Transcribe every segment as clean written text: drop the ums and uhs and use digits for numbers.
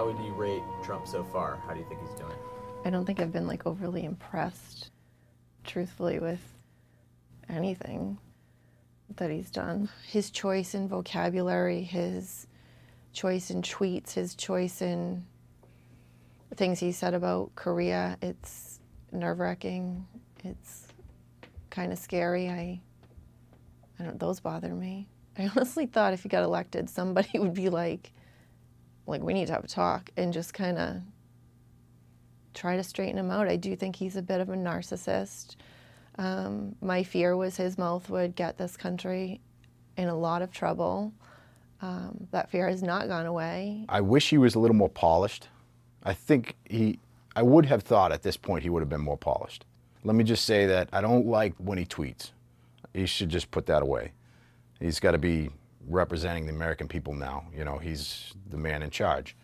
How would you rate Trump so far? How do you think he's doing? I don't think I've been like overly impressed, truthfully, with anything that he's done. His choice in vocabulary, his choice in tweets, his choice in things he said about Korea, it's nerve-wracking. It's kind of scary. I don't, those bother me. I honestly thought if he got elected, somebody would be like, we need to have a talk and just kind of try to straighten him out. I do think he's a bit of a narcissist. My fear was his mouth would get this country in a lot of trouble. That fear has not gone away. I wish he was a little more polished. I think I would have thought at this point he would have been more polished. Let me just say that I don't like when he tweets. He should just put that away. He's got to be representing the American people now. You know, he's the man in charge.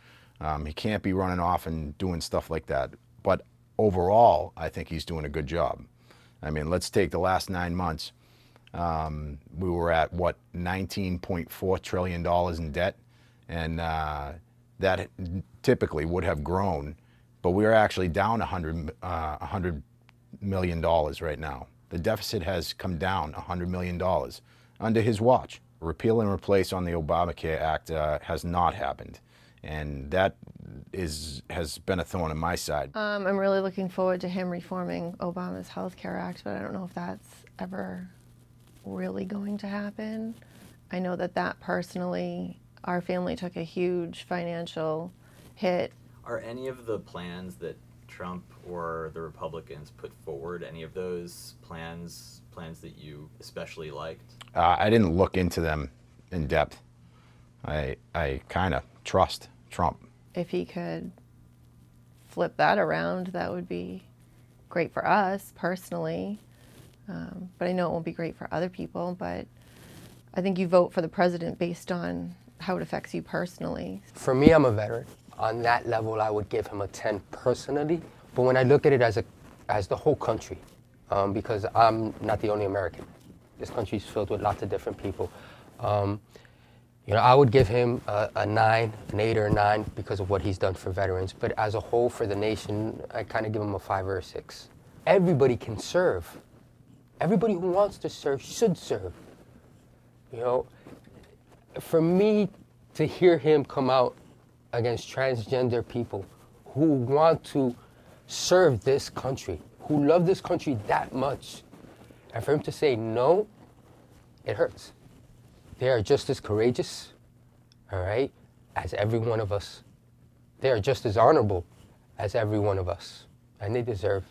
He can't be running off and doing stuff like that. But overall, I think he's doing a good job. I mean, let's take the last 9 months. We were at, what, $19.4 trillion in debt, and that typically would have grown, but we're actually down $100 million right now. The deficit has come down $100 million under his watch. Repeal and replace on the Obamacare Act has not happened, and that has been a thorn in my side. I'm really looking forward to him reforming Obama's Health Care Act, but I don't know if that's ever really going to happen. I know that personally, our family took a huge financial hit. Are any of the plans that Trump or the Republicans put forward, any of those plans that you especially liked? I didn't look into them in depth. I kind of trust Trump. If he could flip that around, that would be great for us personally. But I know it won't be great for other people, but I think you vote for the president based on how it affects you personally. For me, I'm a veteran. On that level, I would give him a 10 personally. But when I look at it as the whole country, because I'm not the only American. This country is filled with lots of different people. You know, I would give him a 9, an 8 or a 9 because of what he's done for veterans. But as a whole for the nation, I kind of give him a 5 or a 6. Everybody can serve. Everybody who wants to serve should serve. You know, for me to hear him come out against transgender people who want to serve this country, who love this country that much, and for him to say no, it hurts. They are just as courageous, all right, as every one of us. They are just as honorable as every one of us, and they deserve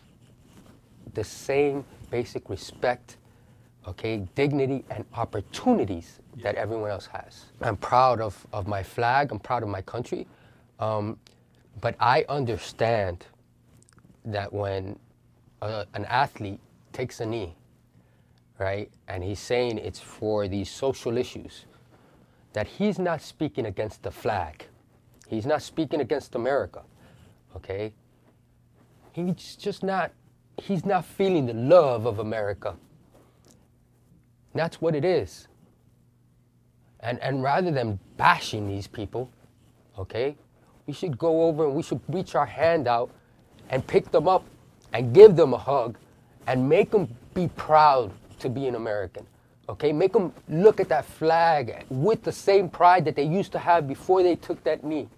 the same basic respect, okay, dignity and opportunities that everyone else has. I'm proud of my flag, I'm proud of my country, but I understand that when an athlete takes a knee, right, and he's saying it's for these social issues, that he's not speaking against the flag. He's not speaking against America, okay? He's not feeling the love of America. That's what it is. And rather than bashing these people, okay, we should go over and we should reach our hand out and pick them up and give them a hug and make them be proud to be an American, okay? Make them look at that flag with the same pride that they used to have before they took that knee.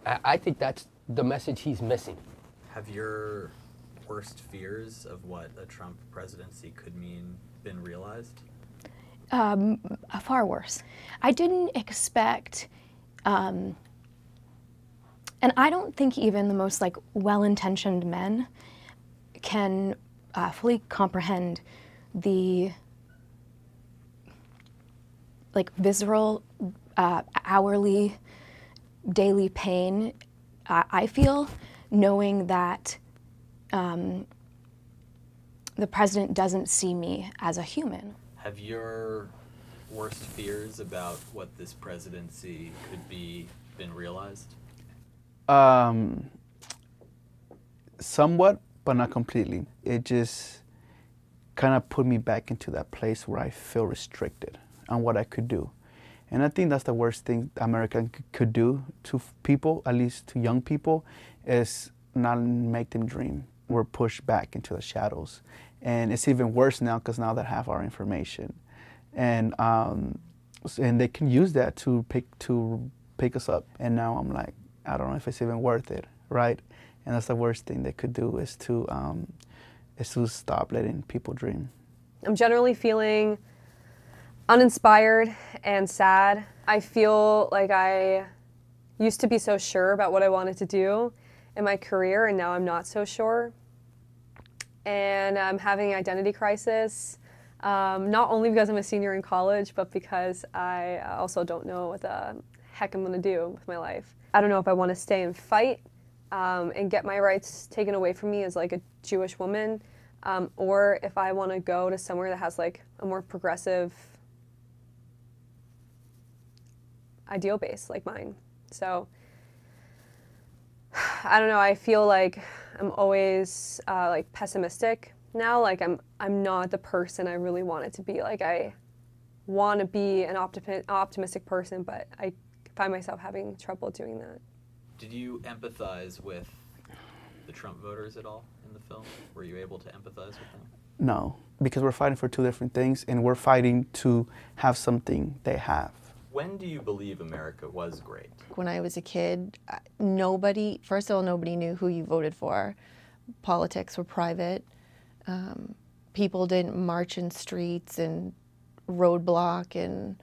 I think that's the message he's missing. Have your worst fears of what a Trump presidency could mean been realized? Far worse. I didn't expect, and I don't think even the most well-intentioned men can fully comprehend the visceral, hourly, daily pain I feel knowing that the president doesn't see me as a human. Have your worst fears about what this presidency could be been realized? Somewhat, but not completely. It just kind of put me back into that place where I feel restricted on what I could do. And I think that's the worst thing America could do to people, at least to young people, is not make them dream. We're pushed back into the shadows. And it's even worse now because now they have our information. And they can use that to pick us up. And now I'm like, I don't know if it's even worth it, right? And that's the worst thing they could do is to stop letting people dream. I'm generally feeling uninspired and sad. I feel like I used to be so sure about what I wanted to do in my career, and now I'm not so sure. And I'm having an identity crisis, not only because I'm a senior in college, but because I also don't know what the heck I'm going to do with my life. I don't know if I want to stay and fight and get my rights taken away from me as like a Jewish woman, or if I want to go to somewhere that has like a more progressive ideal base like mine. So I don't know, I feel like I'm always like pessimistic now. Like I'm not the person I really wanted to be. Like I want to be an optimistic person, but I find myself having trouble doing that. Did you empathize with the Trump voters at all in the film? Were you able to empathize with them? No, because we're fighting for two different things, and we're fighting to have something they have. When do you believe America was great? When I was a kid, first of all, nobody knew who you voted for. Politics were private. People didn't march in streets and roadblock, and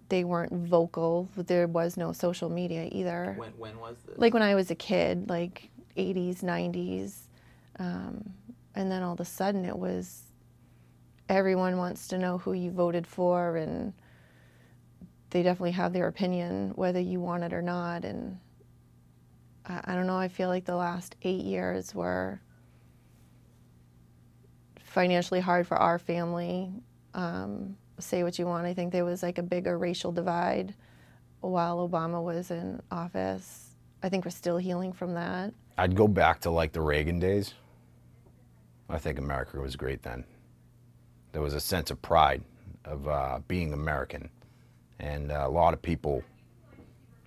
they weren't vocal. There was no social media either. When was this? Like when I was a kid, like 80s, 90s. And then all of a sudden it was, everyone wants to know who you voted for, and they definitely have their opinion whether you want it or not. And I don't know, I feel like the last 8 years were financially hard for our family. Say what you want, I think there was like a bigger racial divide while Obama was in office. I think we're still healing from that. I'd go back to like the Reagan days. I think America was great then. There was a sense of pride of being American. And a lot of people,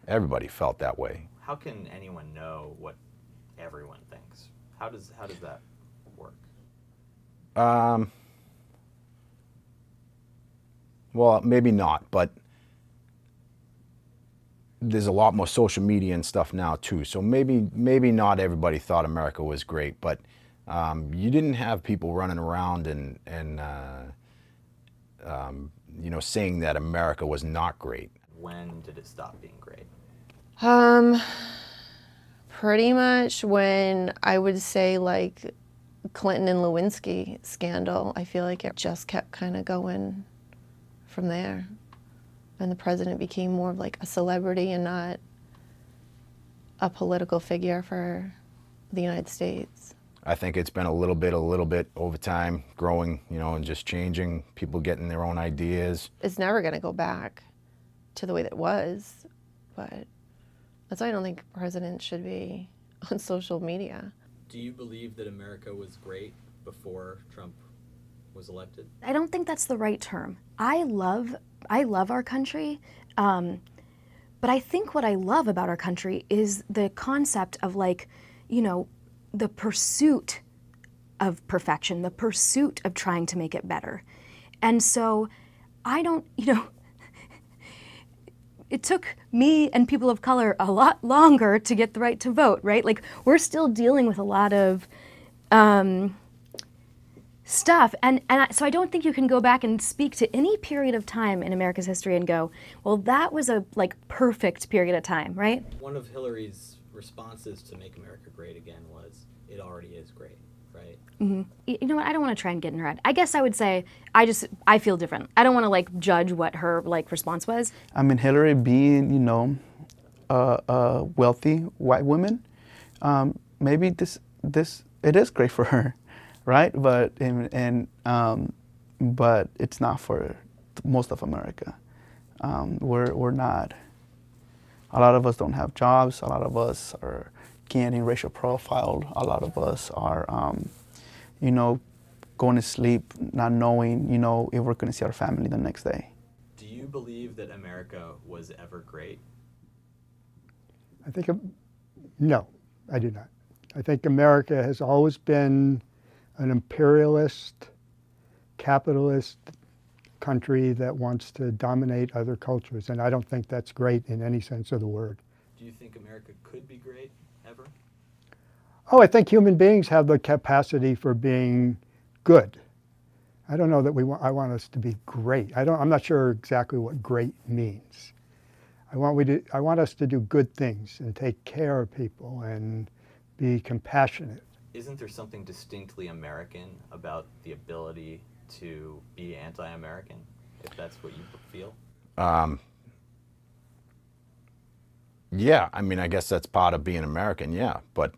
everybody felt that way. How can anyone know what everyone thinks? How does that work? Well, maybe not, but there's a lot more social media and stuff now too. So maybe not everybody thought America was great, but you didn't have people running around and you know, saying that America was not great. When did it stop being great? Pretty much when I would say like Clinton and Lewinsky scandal. I feel like it just kept kind of going from there. And the president became more of like a celebrity and not a political figure for the United States. I think it's been a little bit over time, growing, you know, and just changing, people getting their own ideas. It's never going to go back to the way that it was, but that's why I don't think presidents should be on social media. Do you believe that America was great before Trump was elected? I don't think that's the right term. I love our country, but I think what I love about our country is the concept of, like, you know, the pursuit of perfection, the pursuit of trying to make it better. And so I don't, you know, it took me and people of color a lot longer to get the right to vote, right? Like, we're still dealing with a lot of stuff. And so I don't think you can go back and speak to any period of time in America's history and go, well, that was a, like, perfect period of time, right? One of Hillary's responses to Make America Great Again was, it already is great, right? Mm-hmm. You know what, I don't want to try and get in her head. I guess I would say, I feel different. I don't want to, like, judge what her, like, response was. I mean, Hillary being, you know, a wealthy white woman, maybe it is great for her, right? But but it's not for most of America. We're not. A lot of us don't have jobs. A lot of us are getting racial profiled. A lot of us are, you know, going to sleep not knowing, you know, if we're going to see our family the next day. Do you believe that America was ever great? I think, no, I do not. I think America has always been an imperialist, capitalist country that wants to dominate other cultures, and I don't think that's great in any sense of the word. Do you think America could be great ever? Oh, I think human beings have the capacity for being good. I don't know that I want us to be great. I'm not sure exactly what great means. I want us to do good things and take care of people and be compassionate. Isn't there something distinctly American about the ability to be anti-American, if that's what you feel? Yeah, I mean, I guess that's part of being American, yeah, but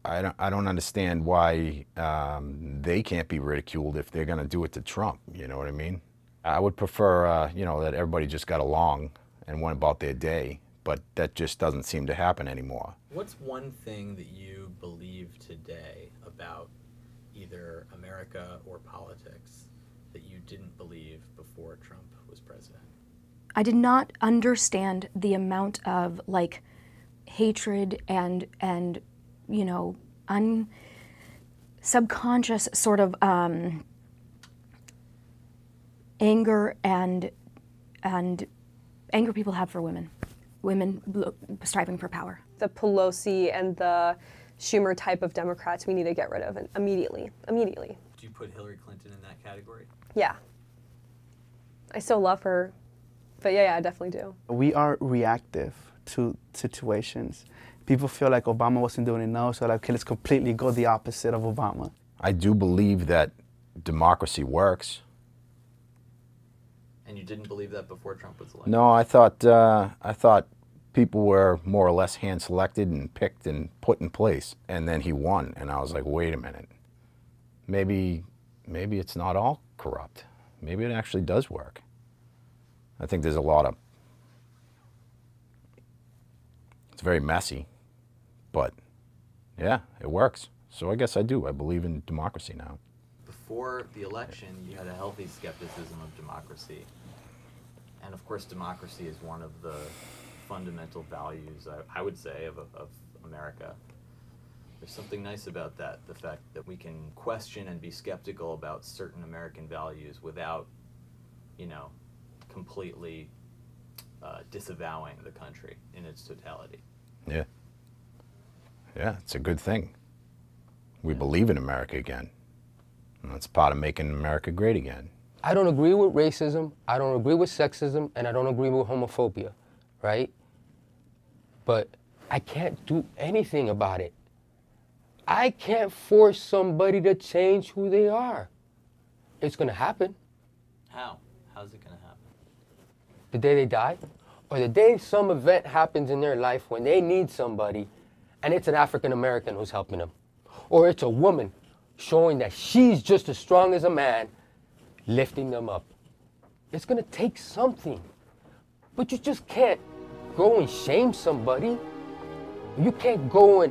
I don't understand why they can't be ridiculed if they're going to do it to Trump, you know what I mean? I would prefer, you know, that everybody just got along and went about their day, but that just doesn't seem to happen anymore. What's one thing that you believe today about either America or politics that you didn't believe before Trump was president? I did not understand the amount of like hatred and you know, subconscious sort of anger and anger people have for women striving for power. The Pelosi and the Schumer type of Democrats we need to get rid of immediately. Immediately. Do you put Hillary Clinton in that category? Yeah. I still love her, but yeah, I definitely do. We are reactive to situations. People feel like Obama wasn't doing enough, so like, okay, let's completely go the opposite of Obama. I do believe that democracy works. And you didn't believe that before Trump was elected? No, I thought people were more or less hand-selected and picked and put in place, and then he won, and I was like, wait a minute, maybe it's not all corrupt. Maybe it actually does work. I think there's a lot of, it's very messy, but yeah, it works. So I guess I do. I believe in democracy now. Before the election, you had a healthy skepticism of democracy. And of course, democracy is one of the fundamental values, I would say, of America. There's something nice about that, the fact that we can question and be skeptical about certain American values without, you know, completely disavowing the country in its totality. Yeah. Yeah, it's a good thing. We believe in America again. And that's part of making America great again. I don't agree with racism, I don't agree with sexism, and I don't agree with homophobia, right? But I can't do anything about it. I can't force somebody to change who they are. It's gonna happen. How? How's it gonna happen? The day they die, or the day some event happens in their life when they need somebody, and it's an African American who's helping them. Or it's a woman showing that she's just as strong as a man, lifting them up. It's gonna take something. But you just can't go and shame somebody. You can't go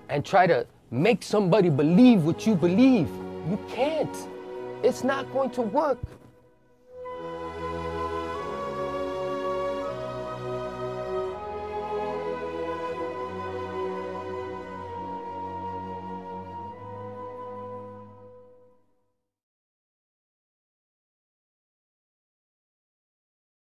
and try to make somebody believe what you believe. You can't. It's not going to work.